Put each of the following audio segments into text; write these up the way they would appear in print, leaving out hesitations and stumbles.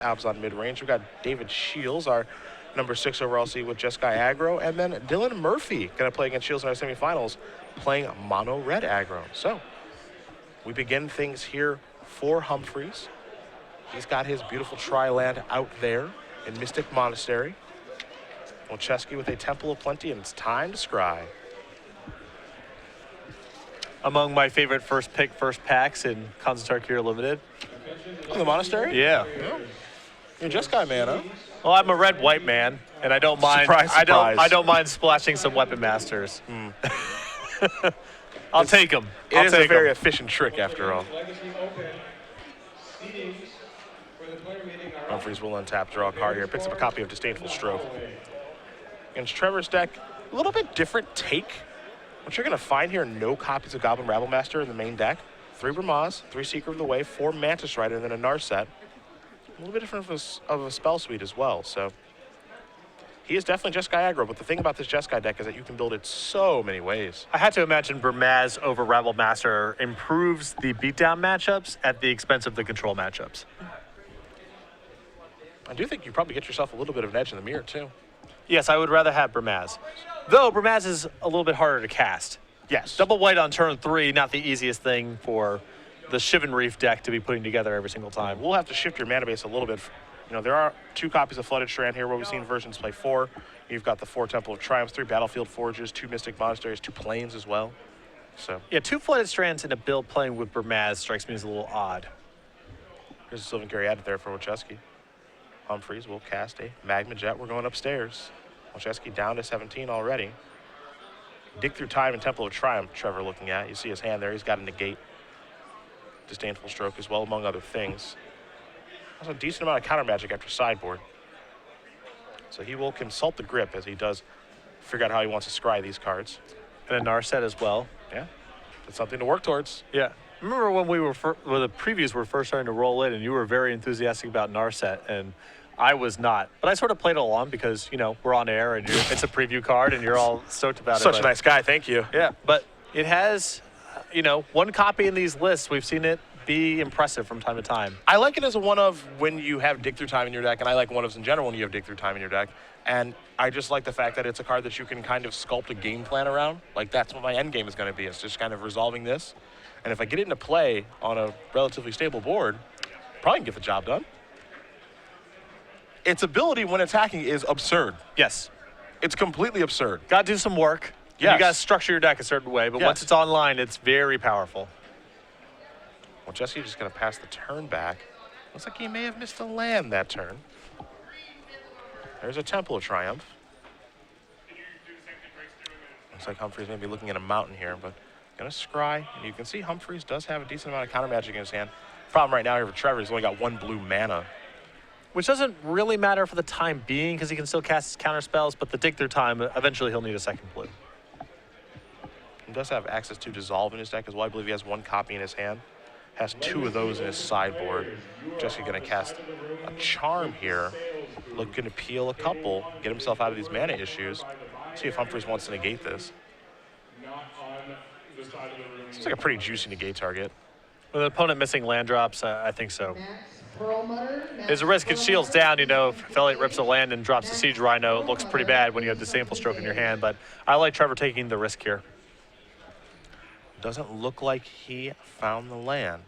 Abs on mid-range. We've got David Shields, our number 6 overall seed with Jeskai aggro, and then Dylan Murphy going to play against Shields in our semifinals, playing mono red aggro. So we begin things here for Humphries. He's got his beautiful tri-land out there in Mystic Monastery. Wolchesky with a Temple of Plenty, and it's time to scry. Among my favorite first packs in Concentrate Cure Limited. Oh, the Monastery? Yeah. You're a Jeskai man, huh? Well, I'm a red-white man, and I don't mind. Surprise, surprise. I don't mind splashing some Weapon Masters. I'll take them. It is a very efficient trick, after all. Humphries will untap, draw a card here. Picks up a copy of Disdainful Stroke. Against Trevor's deck, a little bit different take. What you're going to find here, no copies of Goblin Rabblemaster in the main deck. 3 Bramaz, 3 Seeker of the Way, 4 Mantis Rider, and then a Narset. A little bit different of a spell suite as well, so. He is definitely Jeskai aggro, but the thing about this Jeskai deck is that you can build it so many ways. I had to imagine Bramaz over Rabblemaster improves the beatdown matchups at the expense of the control matchups. I do think you probably get yourself a little bit of an edge in the mirror, too. Yes, I would rather have Bramaz. Though Bramaz is a little bit harder to cast. Yes. Double white on turn 3, not the easiest thing for the Shivan Reef deck to be putting together every single time. We'll have to shift your mana base a little bit. You know, there are 2 copies of Flooded Strand here where we've seen versions play 4. You've got the 4 Temple of Triumphs, 3 Battlefield Forges, 2 Mystic Monasteries, 2 Plains as well. So yeah, 2 Flooded Strands in a build playing with Bramaz strikes me as a little odd. Here's a Sylvan Carry added there for Wolchesky. Humphries will cast a Magma Jet. We're going upstairs. Wolchesky down to 17 already. Dig Through Time and Temple of Triumph, Trevor looking at. You see his hand there. He's got a negate. Disdainful Stroke as well, among other things. Also a decent amount of counter magic after sideboard. So he will consult the grip as he does figure out how he wants to scry these cards. And a Narset as well. Yeah, that's something to work towards. Yeah. Remember when when the previews were first starting to roll in and you were very enthusiastic about Narset, and I was not. But I sort of played along because, you know, we're on air and it's a preview card and you're all stoked about it. Such a nice guy, thank you. Yeah, but it has, you know, 1 copy in these lists. We've seen it be impressive from time to time. I like it as a one-of when you have Dig Through Time in your deck, and I like one-ofs in general when you have Dig Through Time in your deck. And I just like the fact that it's a card that you can kind of sculpt a game plan around. Like, that's what my end game is going to be. It's just kind of resolving this. And if I get it into play on a relatively stable board, probably can get the job done. Its ability when attacking is absurd. Yes. It's completely absurd. Got to do some work. Yes. You got to structure your deck a certain way, but once it's online, it's very powerful. Well, Jesse just going to pass the turn back. Looks like he may have missed a land that turn. There's a Temple of Triumph. Looks like Humphries may be looking at a mountain here, but going to scry. And you can see Humphries does have a decent amount of counter magic in his hand. Problem right now here for Trevor, he's only got 1 blue mana. Which doesn't really matter for the time being because he can still cast his counter spells, but the Dig Through Time, eventually he'll need a 2nd blue. He does have access to Dissolve in his deck as well. I believe he has 1 copy in his hand. Has 2 of those in his sideboard. Jesse going to cast a Charm here. Looking to peel a couple, get himself out of these mana issues. See if Humphries wants to negate this. Seems like a pretty juicy negate target. With an opponent missing land drops, I think so. There's a risk it shields down, you know, if Elliott rips a land and drops a Siege Rhino, it looks pretty bad when you have the Disdainful Stroke in your hand, but I like Trevor taking the risk here. Doesn't look like he found the land.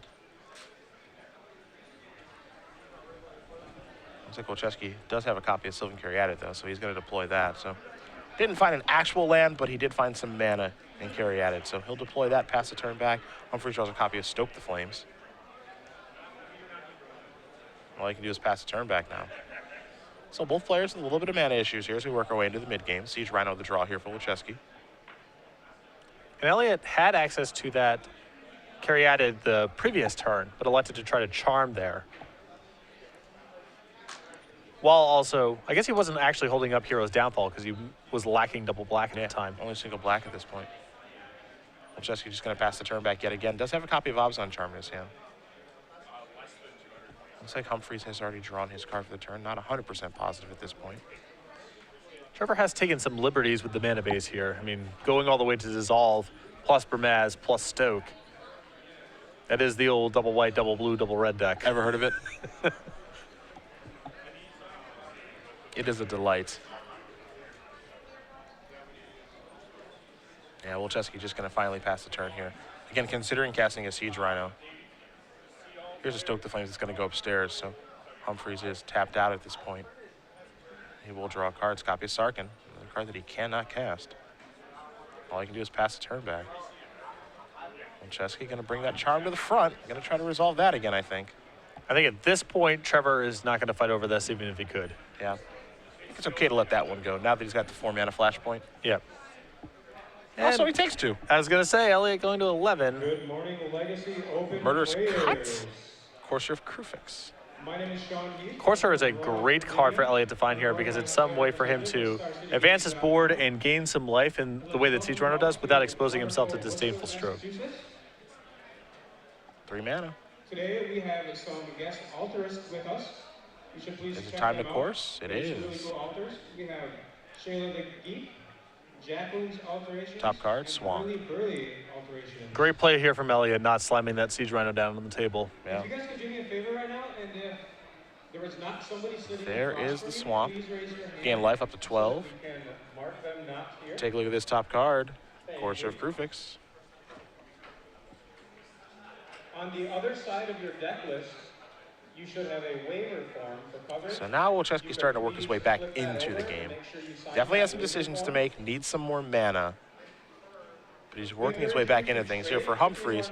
Looks like Wolchesky does have a copy of Sylvan Caryatid though, so he's going to deploy that. So didn't find an actual land, but he did find some mana in Caryatid, so he'll deploy that, pass the turn back. Humphries draws a copy of Stoke the Flames. All he can do is pass the turn back now. So both players with a little bit of mana issues here as we work our way into the mid-game. Siege Rhino the draw here for Wolchesky. And Elliott had access to that Caryatid the previous turn, but elected to try to charm there. While also, I guess he wasn't actually holding up Hero's Downfall because he was lacking double black at the time. Only single black at this point. Wolchesky just going to pass the turn back yet again. Does have a copy of Abzan Charm in his hand. Looks like Humphries has already drawn his card for the turn. Not 100% positive at this point. Trevor has taken some liberties with the mana base here. I mean, going all the way to Dissolve, plus Bramaz, plus Stoke. That is the old double white, double blue, double red deck. Ever heard of it? It is a delight. Yeah, Wolchesky just going to finally pass the turn here. Again, considering casting a Siege Rhino. Here's a Stoke the Flames that's going to go upstairs, so Humphries is tapped out at this point. He will draw a card, Skopje Sarkin, a card that he cannot cast. All he can do is pass the turn back. Wolchesky going to bring that charm to the front. Going to try to resolve that again, I think. I think at this point, Trevor is not going to fight over this, even if he could. Yeah. I think it's okay to let that one go now that he's got the 4-mana flashpoint. Yeah. Also, he takes 2. I was going to say, Elliott going to 11. Good morning, Legacy Open Murderous players. Cut. Courser of Krufix. My name is Sean Heath. Courser is a great card for Elliott to find here because it's some way for him to advance his board and gain some life in the way that Siege Rhino does without exposing himself to disdainful stroke. 3 mana. Today we have some guest alterists with us. You should please Is it check time them to out. course? It They're is. really cool alters. We have Shayla the Geek, Jacqueline's alterations, Top card, and Swamp. Burley alterations. Great play here from Elliott, not slamming that Siege Rhino down on the table. Yeah. If you guys could do me a favor right now, and if there was not somebody sitting There across is from the you, Swamp. please raise your hand Gain life up to 12. so that we can mark them not here. Take a look at this top card. Courser of Krufix. On the other side of your deck list, you should have a waiver form for coverage. So now Wolchesky's starting to work his way back into the game. Definitely has some decisions to make, needs some more mana. But he's working his way back into things here for Humphries.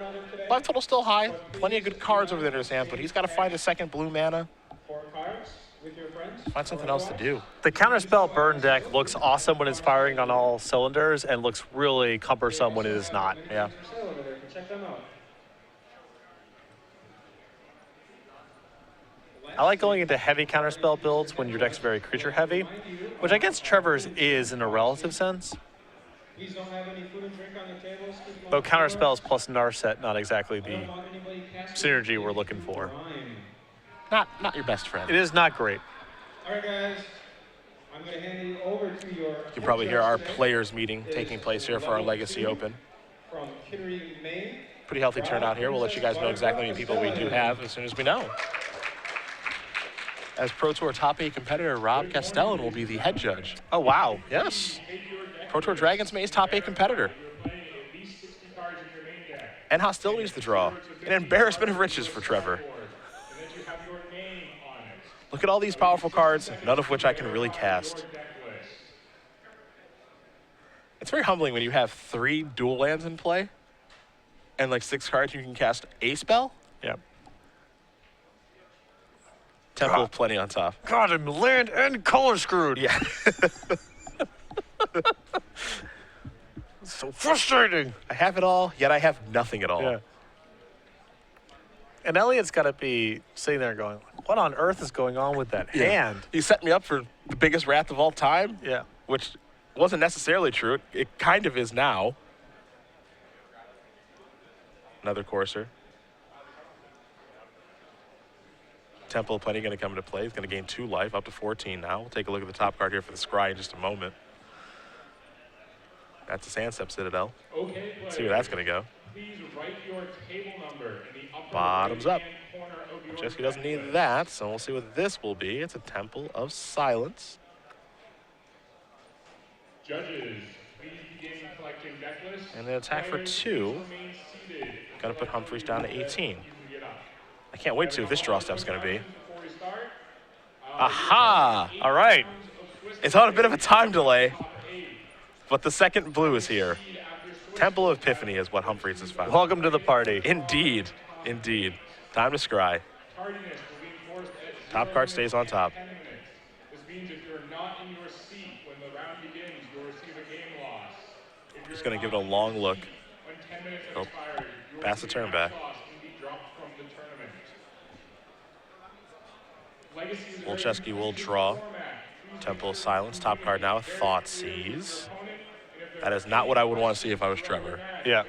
Life total still high, plenty of good cards over there in his hand, but he's got to find a second blue mana, 4 cards with your friends. find something else to do. The Counterspell Burn deck looks awesome when it's firing on all cylinders and looks really cumbersome when it is not. Yeah. For sale over there. Check them out. I like going into heavy Counterspell builds when your deck's very creature heavy, which I guess Trevor's is in a relative sense. Please don't have any food and drink on the tables. Though Counterspells plus Narset, not exactly the synergy we're looking for. Not your best friend. It is not great. All right, guys. I'm going to hand you over to your. You can probably hear our players meeting taking place here for our Legacy Open. From Kittery, Maine. Pretty healthy turnout here. We'll let you guys know exactly how many people we do have as soon as we know. As Pro Tour Top 8 competitor, Rob Castellan will be the head judge. Oh, wow. Yes. Pro Tour Dragons Maze Top 8 competitor. And Hostilities the draw. An embarrassment of riches for Trevor. Look at all these powerful cards, none of which I can really cast. It's very humbling when you have 3 dual lands in play and like 6 cards you can cast a spell. Yep. Temple of Plenty on top. God, I'm land and color screwed. Yeah. So frustrating. I have it all, yet I have nothing at all. Yeah. And Elliott's got to be sitting there going, what on earth is going on with that hand? He set me up for the biggest wrath of all time, Yeah. which wasn't necessarily true. It kind of is now. Another Courser. Temple of Plenty going to come into play. He's going to gain 2 life, up to 14 now. We'll take a look at the top card here for the Scry in just a moment. That's a Sandstep Citadel. Okay, Let's see where that's going to go. please write your table number in the upper Bottoms up. right-hand corner of your Jessica doesn't need that, so we'll see what this will be. It's a Temple of Silence. Judges, please begin collecting deck lists. And an attack for 2. Going to put Humphries down to 18. I can't wait to see what this draw step's going to be. Aha! All right. It's on a bit of a time delay, but the second blue is here. Temple of Epiphany is what Humphries has found. Welcome to the party. Indeed, indeed. Time to scry. Top card stays on top. This means if you're not in your seat when the round begins, you'll receive a game loss. If Just going to give it a long look. when 10 minutes He'll have expired, you'll pass the receive a turn back. loss and be dropped from the tournament. Legacy is very Wolchesky will draw. Temple of Silence. Top card now. Thoughtseize. That is not what I would want to see if I was Trevor. Yeah.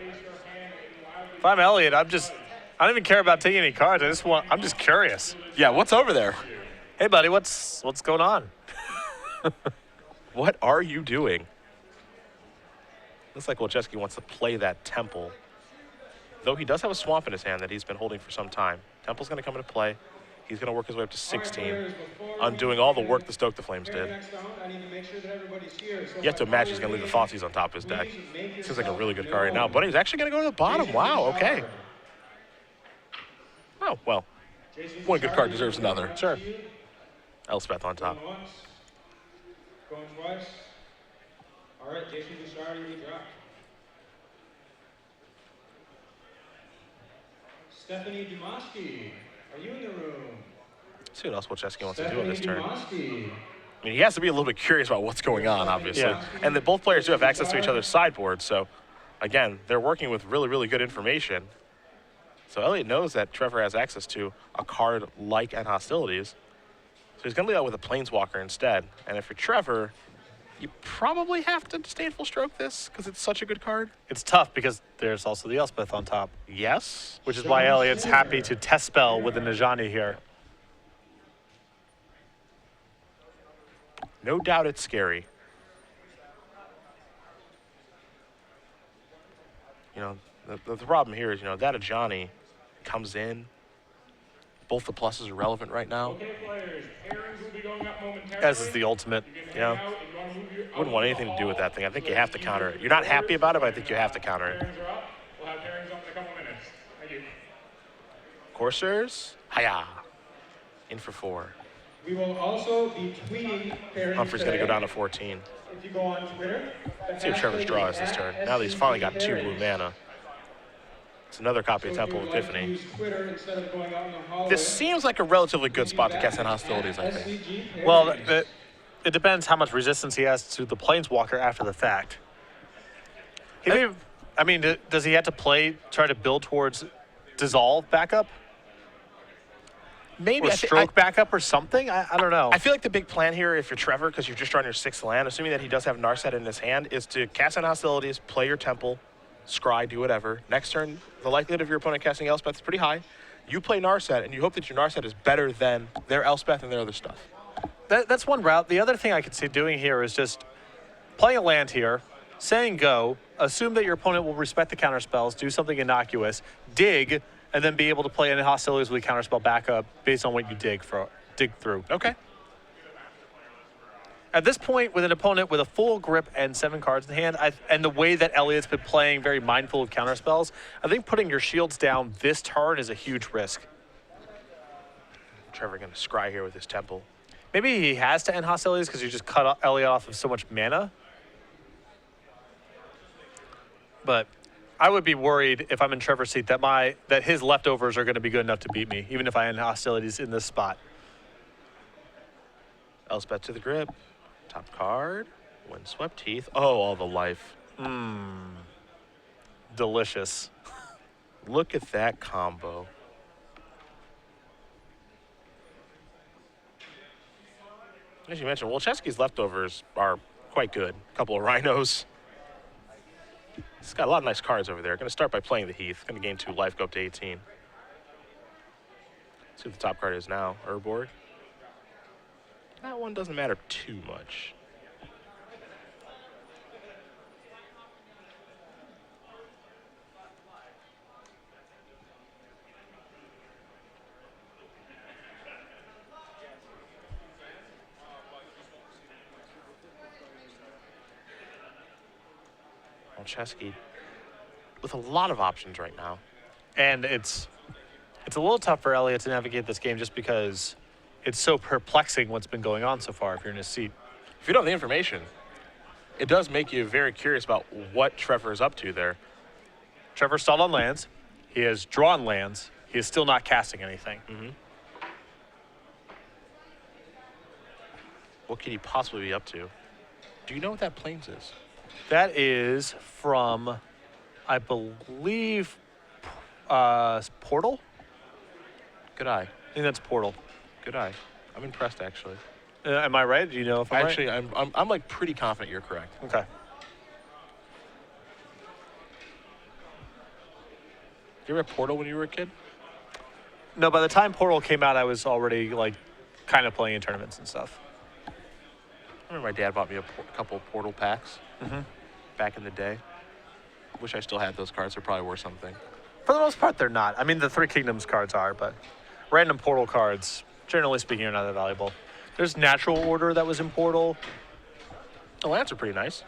If I'm Elliott, I don't even care about taking any cards. I'm just curious. Yeah, what's over there? Hey, buddy, what's going on? What are you doing? Looks like Wolchesky wants to play that Temple. Though he does have a Swamp in his hand that he's been holding for some time. Temple's going to come into play. He's going to work his way up to 16, players, before undoing we all the begin work the Stoke the Flames the did. next round, I need to make sure that everybody's here. So You have to if I imagine call he's going to your leave the name, Thoughtseize on top of his deck. please make Seems like a really good yourself card right now. known. But he's actually going to go to the bottom. Jason Wow, Bouchard. okay. Oh, well, Jason one good Bouchard, card deserves you can another. come Sure. to you. Elspeth on top. Going once, going twice. All right, Jason Bouchard, you dropped. Stephanie Dumoski, are you in the room? Let's see what else Wolchesky wants to do on this turn. Dumoski. I mean, he has to be a little bit curious about what's going on, obviously. Yeah. And that both players do have access to each other's sideboards. So, again, they're working with really, really good information. So Elliott knows that Trevor has access to a card like End Hostilities. So he's going to lead out with a Planeswalker instead. And if you're Trevor, you probably have to Disdainful Stroke this because it's such a good card. It's tough because there's also the Elspeth on top, Yes. which is why Elliott's happy to test spell with the Najani here. No doubt it's scary. You know, the problem here is, you know, that Ajani comes in. Both the pluses are relevant right now. Okay, players, pairings will be going up momentarily. As is the ultimate. You can Yeah. hang out and you wanna move your Wouldn't want anything to do with that thing. I think you have to counter it. You're not happy about it, but I think you have to counter it. Pairings are up. We'll have pairings up in a couple minutes. Thank you. Coursers, hiya. In for 4. We will also be tweeting pairings Humphries going to go today. down to 14. If you go on Twitter, Let's see what Trevor's draw is this turn. Now that he's finally got 2 blue mana. It's another copy of Temple of Epiphany. This seems like a relatively good spot to cast in Hostilities, I think. Well, it depends how much resistance he has to the Planeswalker after the fact. I mean, does he have to try to build towards Dissolve backup? Maybe Or I Stroke backup or something? I don't know. I feel like the big plan here, if you're Trevor, because you're just drawing your 6th land, assuming that he does have Narset in his hand, is to cast in Hostilities, play your Temple, scry, do whatever. Next turn, the likelihood of your opponent casting Elspeth is pretty high. You play Narset, and you hope that your Narset is better than their Elspeth and their other stuff. That's one route. The other thing I could see doing here is just playing a land here, saying go, assume that your opponent will respect the counter spells, do something innocuous, dig, and then be able to play any Hostilities with counterspell backup based on what you dig through. Okay. At this point, with an opponent with a full grip and 7 cards in hand, and the way that Elliott's been playing, very mindful of counterspells, I think putting your shields down this turn is a huge risk. Trevor going to scry here with his Temple. Maybe he has to end Hostilities because you just cut Elliott off of so much mana. But I would be worried if I'm in Trevor's seat that his leftovers are going to be good enough to beat me, even if I end Hostilities in this spot. Elspeth to the grip. Top card. Windswept Teeth. Oh, all the life. Delicious. Look at that combo. As you mentioned, Wolchesky's leftovers are quite good. A couple of rhinos. He's got a lot of nice cards over there. Going to start by playing the Heath. Going to gain 2 life, go up to 18. Let's see what the top card is now. Urborg. That one doesn't matter too much. Wolchesky with a lot of options right now. And it's a little tough for Elliott to navigate this game just because it's so perplexing what's been going on so far if you're in his seat. If you don't have the information, it does make you very curious about what Trevor is up to there. Trevor stalled on lands. He has drawn lands. He is still not casting anything. What could he possibly be up to? Do you know what that Plains is? That is from, I believe, Portal? Good eye. I think that's Portal. Good eye. I'm impressed, actually. Am I right? Do you know if I'm Actually, I'm like pretty confident you're correct. right? Okay. You ever have Portal when you were a kid? No, by the time Portal came out, I was already like kind of playing in tournaments and stuff. I remember my dad bought me a couple of Portal packs back in the day. Wish I still had those cards. They're probably worth something. For the most part, they're not. I mean, the Three Kingdoms cards are, but random portal cards, generally speaking, are not that valuable. There's natural order that was in portal. The lands are pretty nice.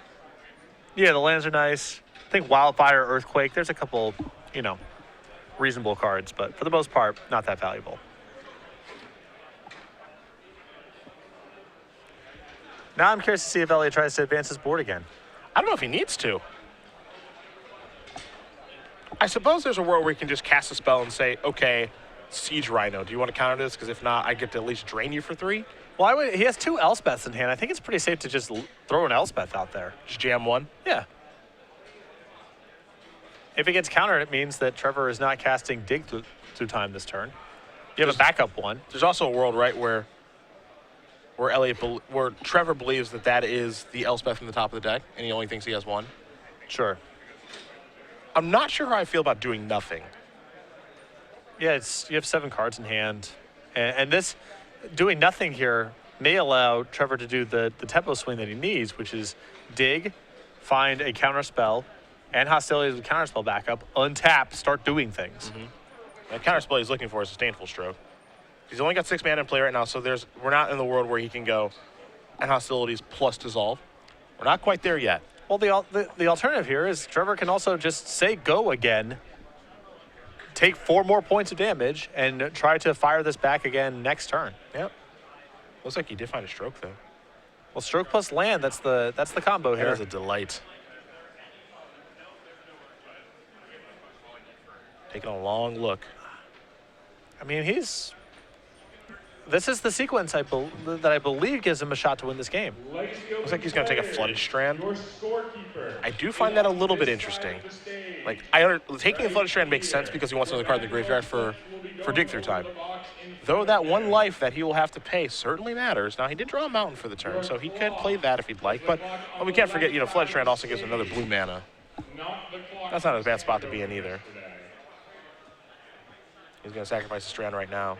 Yeah, the lands are nice. I think Wildfire, Earthquake, there's a couple, reasonable cards, but for the most part, not that valuable. Now I'm curious to see if Elliott tries to advance his board again. I don't know if he needs to. I suppose there's a world where he can just cast a spell and say, okay, Siege Rhino, do you want to counter this? Because if not, I get to at least drain you for 3. Well, he has 2 Elspeths in hand. I think it's pretty safe to just throw an Elspeth out there. Just jam 1. Yeah. If it gets countered, it means that Trevor is not casting Dig through time this turn. You have a backup one. There's also a world, right, where Trevor believes that is the Elspeth from the top of the deck, and he only thinks he has 1. Sure. I'm not sure how I feel about doing nothing. Yeah, you have 7 cards in hand, and this doing nothing here may allow Trevor to do the tempo swing that he needs, which is dig, find a counter spell, and hostilities with counter spell backup, untap, start doing things. The counter spell he's looking for is Sustainful Stroke. He's only got 6 mana in play right now, so we're not in the world where he can go and hostilities plus dissolve. We're not quite there yet. Well, the alternative here is Trevor can also just say go again, take 4 more points of damage, and try to fire this back again next turn. Yep. Looks like he did find a stroke, though. Well, stroke plus land, that's the combo here. That is a delight. Taking a long look. I mean, this is the sequence that I believe gives him a shot to win this game. Looks like he's going to take a Flooded Strand. Your scorekeeper. I do find that a little bit interesting. Like, taking a Flooded Strand makes sense because he wants another card in the graveyard for Dig Through Time. Though that 1 life that he will have to pay certainly matters. Now, he did draw a Mountain for the turn, so he could play that if he'd like. But we can't forget, Flooded Strand also gives another blue mana. That's not a bad spot to be in either. He's going to sacrifice the Strand right now.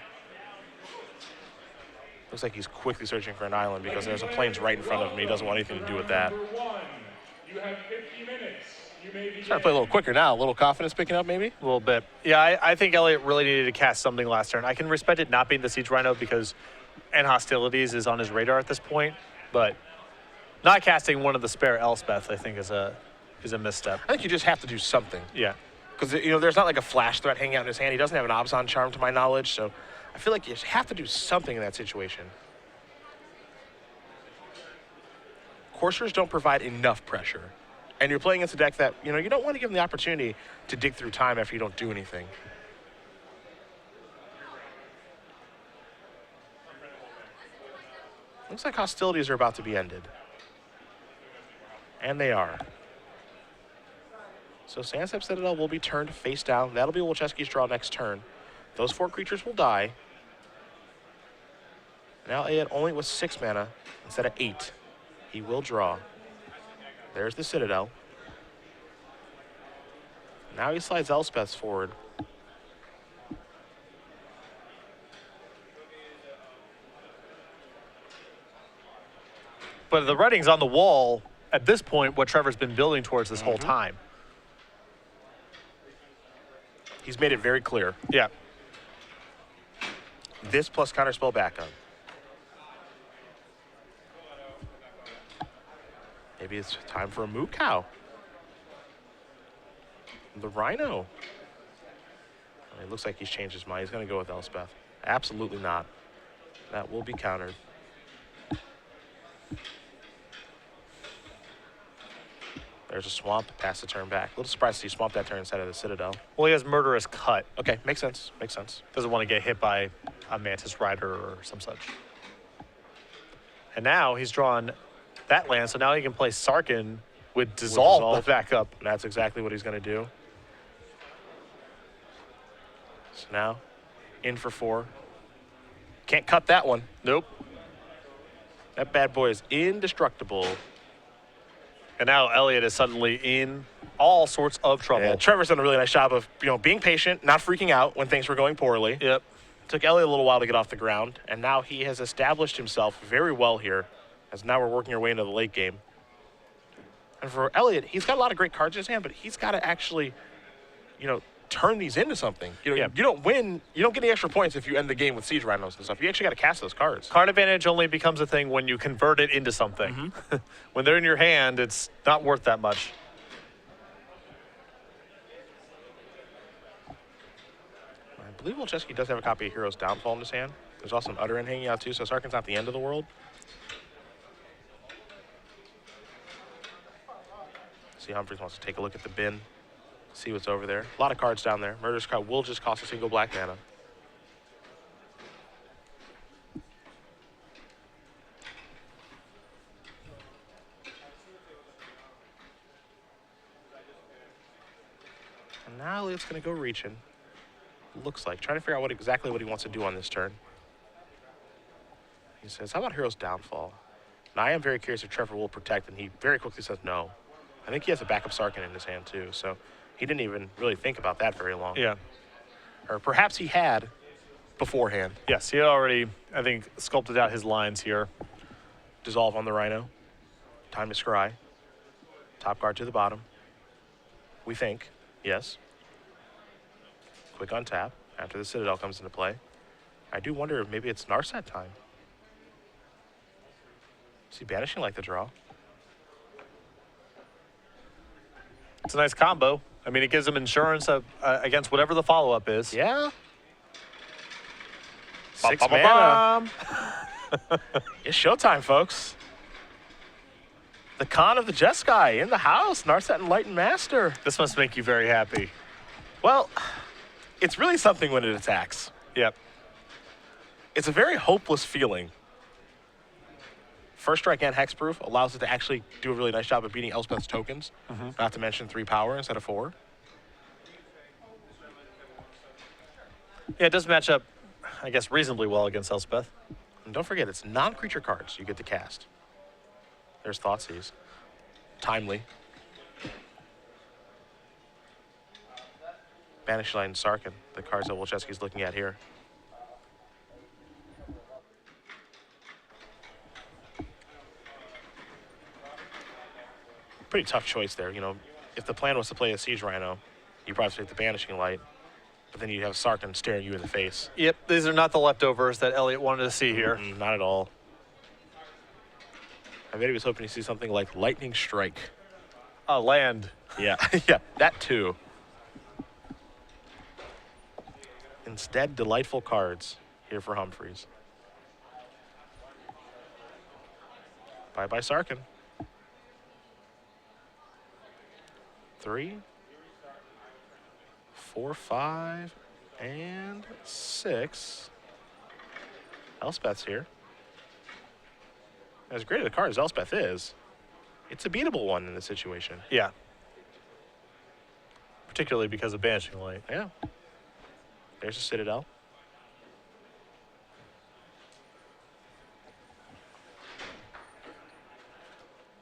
Looks like he's quickly searching for an island because there's a plains right in front of him. He doesn't want anything to do with that. You have 50 minutes. You may be Trying to play a little quicker now. A little confidence picking up, maybe? A little bit. Yeah, I think Elliott really needed to cast something last turn. I can respect it not being the Siege Rhino because and hostilities is on his radar at this point, but not casting one of the spare Elspeth, I think, is a misstep. I think you just have to do something. Yeah. Because, there's not like a flash threat hanging out in his hand. He doesn't have an Abzan Charm to my knowledge, so I feel like you just have to do something in that situation. Coursers don't provide enough pressure. And you're playing against a deck that, you don't want to give them the opportunity to dig through time after you don't do anything. Looks like hostilities are about to be ended. And they are. So Sandstep Citadel will be turned face down. That'll be Wolchesky's draw next turn. Those 4 creatures will die. Now Elliott only with 6 mana instead of 8. He will draw. There's the Citadel. Now he slides Elspeths forward. But the writing's on the wall at this point, what Trevor's been building towards this whole time. He's made it very clear. Yeah. This plus counterspell backup. Maybe it's time for a Moo Cow. The Rhino. It looks like he's changed his mind. He's going to go with Elspeth. Absolutely not. That will be countered. There's a Swamp. Pass the turn back. A little surprised to see Swamp that turn instead of the Citadel. Well, he has Murderous Cut. Okay, makes sense. Makes sense. Doesn't want to get hit by a Mantis Rider or some such. And now he's drawn that land, so now he can play Sarkin with Dissolve back up. And that's exactly what he's going to do. So now, in for 4. Can't cut that one. Nope. That bad boy is indestructible. And now Elliott is suddenly in all sorts of trouble. Yeah, Trevor's done a really nice job of, being patient, not freaking out when things were going poorly. Yep. Took Elliott a little while to get off the ground, and now he has established himself very well here, as now we're working our way into the late game. And for Elliott, he's got a lot of great cards in his hand, but he's got to actually, turn these into something. You Yeah. don't win. You don't get any extra points if you end the game with siege rhinos and stuff. You actually got to cast those cards. Card advantage only becomes a thing when you convert it into something. When they're in your hand, it's not worth that much. I believe Wolchesky does have a copy of Hero's Downfall in his hand. There's also an Utter End hanging out too, so Sarkin's not the end of the world. See, Humphries wants to take a look at the bin, see what's over there. A lot of cards down there. Murderous card will just cost a single black mana. And now Elliott's going to go reaching. Looks like, trying to figure out exactly what he wants to do on this turn. He says, how about Hero's Downfall? Now, I am very curious if Trevor will protect, and he very quickly says no. I think he has a backup Sarkin in his hand, too, so he didn't even really think about that very long. Yeah. Or perhaps he had beforehand. Yes, he had already, I think, sculpted out his lines here. Dissolve on the Rhino. Time to scry. Top card to the bottom. We think, yes. Quick untap after the Citadel comes into play. I do wonder if maybe it's Narset time. Is he banishing like the draw? It's a nice combo. I mean, it gives him insurance against whatever the follow-up is. Yeah. Six Ba-ba-ba-bam. mana. It's showtime, folks. The Khan of the Jeskai in the house. Narset Enlightened Master. This must make you very happy. Well, it's really something when it attacks. Yep. It's a very hopeless feeling. First strike and hexproof allows it to actually do a really nice job of beating Elspeth's tokens. Not to mention 3 power instead of 4. Yeah, it does match up, I guess, reasonably well against Elspeth. And don't forget, it's non-creature cards you get to cast. There's Thoughtseize. Timely. Banish Light and Sarkin, the cards that Wolchesky's looking at here. Pretty tough choice there. You know, if the plan was to play a Siege Rhino, you probably take the Banishing Light, but then you have Sarkin staring you in the face. Yep, these are not the leftovers that Elliott wanted to see here. Not at all. I bet he was hoping to see something like Lightning Strike. Land. Yeah, yeah, that too. Instead, delightful cards here for Humphries. Bye-bye, Sarkin. 3, 4, 5, and 6. Elspeth's here. As great a card as Elspeth is, it's a beatable one in this situation. Yeah. Particularly because of Banishing Light. Yeah. There's a Citadel.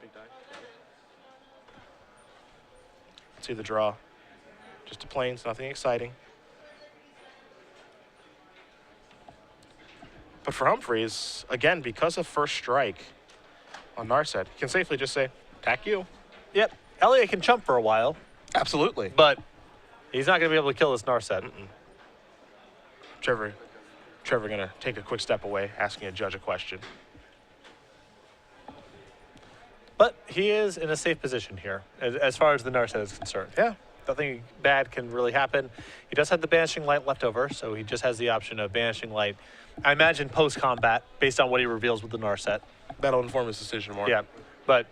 Big die. Let's see the draw. Just a plains, nothing exciting. But for Humphries, again, because of first strike on Narset, he can safely just say, attack you. Yep. Elliott can chump for a while, Absolutely. but he's not going to be able to kill this Narset. Trevor gonna take a quick step away, asking a judge a question. But he is in a safe position here, as far as the Narset is concerned. Yeah. Nothing bad can really happen. He does have the Banishing Light left over, so he just has the option of Banishing Light. I imagine post-combat, based on what he reveals with the Narset. That'll inform his decision more. Yeah, but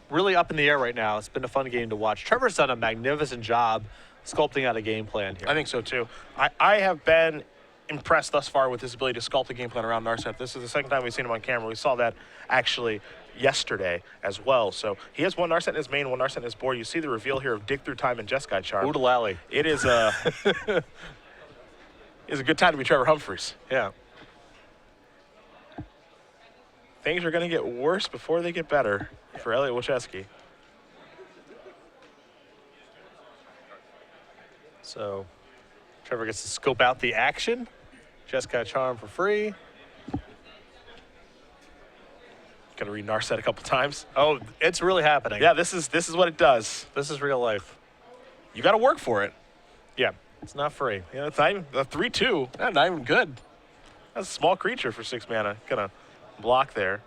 really up in the air right now. It's been a fun game to watch. Trevor's done a magnificent job sculpting out a game plan here. I think so too. I have been impressed thus far with his ability to sculpt a game plan around Narset. This is the second time we've seen him on camera. We saw that actually yesterday as well. So he has one Narset in his main, one Narset in his board. You see the reveal here of Dig Through Time and Jeskai Charm. Oodalally. It is a is a good time to be Trevor Humphries. Yeah. Things are going to get worse before they get better for Elliott Wolchesky. So Trevor gets to scope out the action. Jeskai Charm for free. Going to read Narset a couple times. Oh, it's really happening. Yeah, this is what it does. This is real life. you got to work for it. Yeah, it's not free. Yeah, it's not even a 3/2. That's not even good. That's a small creature for 6 mana. Gonna block there.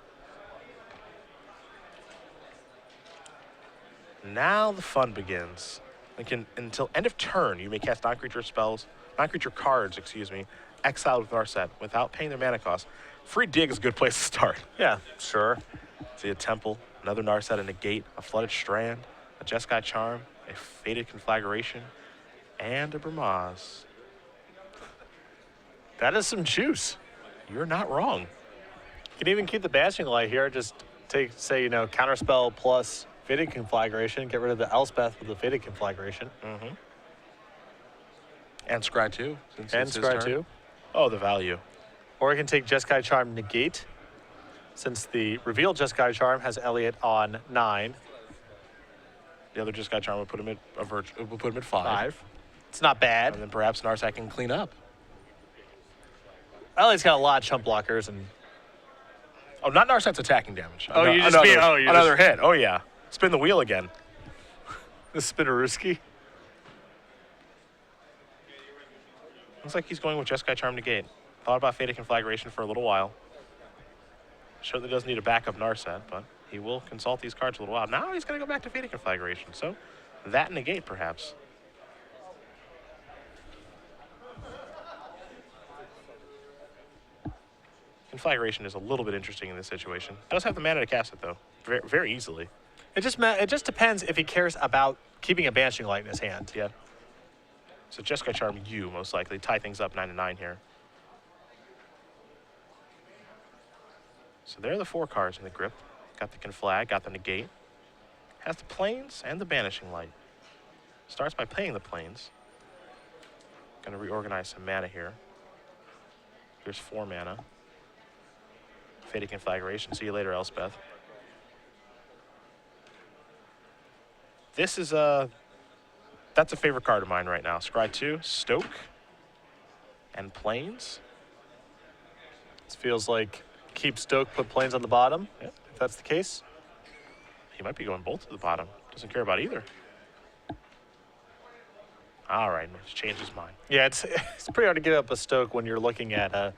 Now the fun begins. Until end of turn, you may cast non-creature cards, exiled with Narset without paying their mana cost. Free Dig is a good place to start. Yeah, sure. See a Temple, another Narset, a Negate, a Flooded Strand, a Jeskai Charm, a Faded Conflagration, and a Bramaz. That is some juice. You're not wrong. You can even keep the Banishing Light here. Just take, say, Counterspell plus Faded Conflagration. Get rid of the Elspeth with the Faded Conflagration. Mm-hmm. And Scry 2. And Scry 2. Oh, the value. Or you can take Jeskai Charm Negate, since the revealed Jeskai Charm has Elliott on 9. The other Jeskai Charm would put him at 5. It's not bad. And then perhaps Narset can clean up. Elliott's got a lot of chump blockers and. Oh, not Narset's attacking damage. Oh, you just another hit. Oh yeah, spin the wheel again. The Spinnerooski. Looks like he's going with Jeskai Charm Negate. Thought about Faded Conflagration for a little while. Certainly does need a backup Narset, but he will consult these cards a little while. Now he's going to go back to Faded Conflagration. So that Negate perhaps. Conflagration is a little bit interesting in this situation. Does have the mana to cast it though, very, very easily. It just depends if he cares about keeping a Banishing Light in his hand. Yeah. So Jeskai Charm you most likely tie things up 9-9 here. So there are the 4 cards in the grip. Got the Conflag, got the Negate. Has the Plains and the Banishing Light. Starts by playing the Plains. Gonna reorganize some mana here. Here's 4 mana. Faded Conflagration. See you later, Elspeth. This is that's a favorite card of mine right now. Scry 2, Stoke, and Plains. This feels like keep Stoke, put Plains on the bottom, Yep. if that's the case. He might be going both to the bottom. Doesn't care about either. All right, let's change his mind. Yeah, it's pretty hard to give up a Stoke when you're looking at a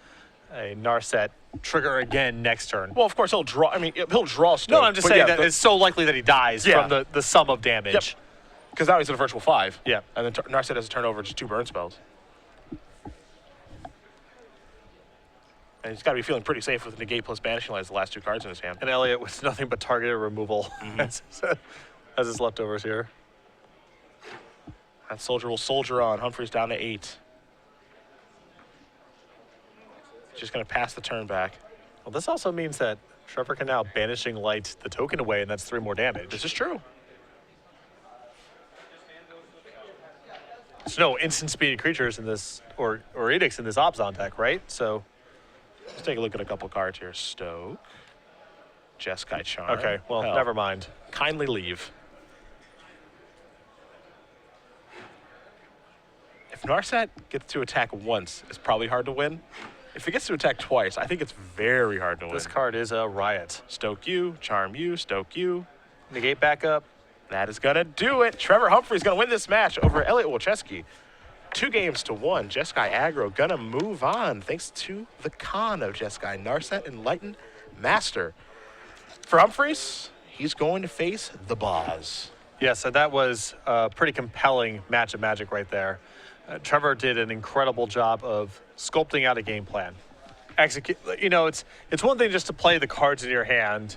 Narset trigger again next turn. Well, of course, he'll draw. I mean, he'll draw Stoke. No, I'm just saying that it's so likely that he dies Yeah. from the sum of damage. Yep. Because now he's at a virtual 5. Yeah. And then Narset has a turnover, just 2 burn spells. And he's got to be feeling pretty safe with Negate plus Banishing Light as the last 2 cards in his hand. And Elliott with nothing but targeted removal as his leftovers here. That soldier will soldier on. Humphries down to 8. Just going to pass the turn back. Well, this also means that Trevor can now Banishing Light the token away, and that's 3 more damage. This is true. There's no instant speed creatures in this, or edicts in this Obzon deck, right? So, Let's take a look at a couple cards here. Stoke. Jeskai Charm. okay, well, Hell. never mind. Kindly leave. If Narset gets to attack once, it's probably hard to win. If it gets to attack twice, I think it's very hard to win. This card is a riot. Stoke you, Charm you, Stoke you. Negate backup. That is going to do it. Trevor Humphries going to win this match over Elliott Wolchesky. 2-1. Jeskai aggro going to move on thanks to the con of Jeskai. Narset Enlightened Master. For Humphries, he's going to face the boss. Yeah, so that was a pretty compelling match of Magic right there. Trevor did an incredible job of sculpting out a game plan. Execute. It's one thing just to play the cards in your hand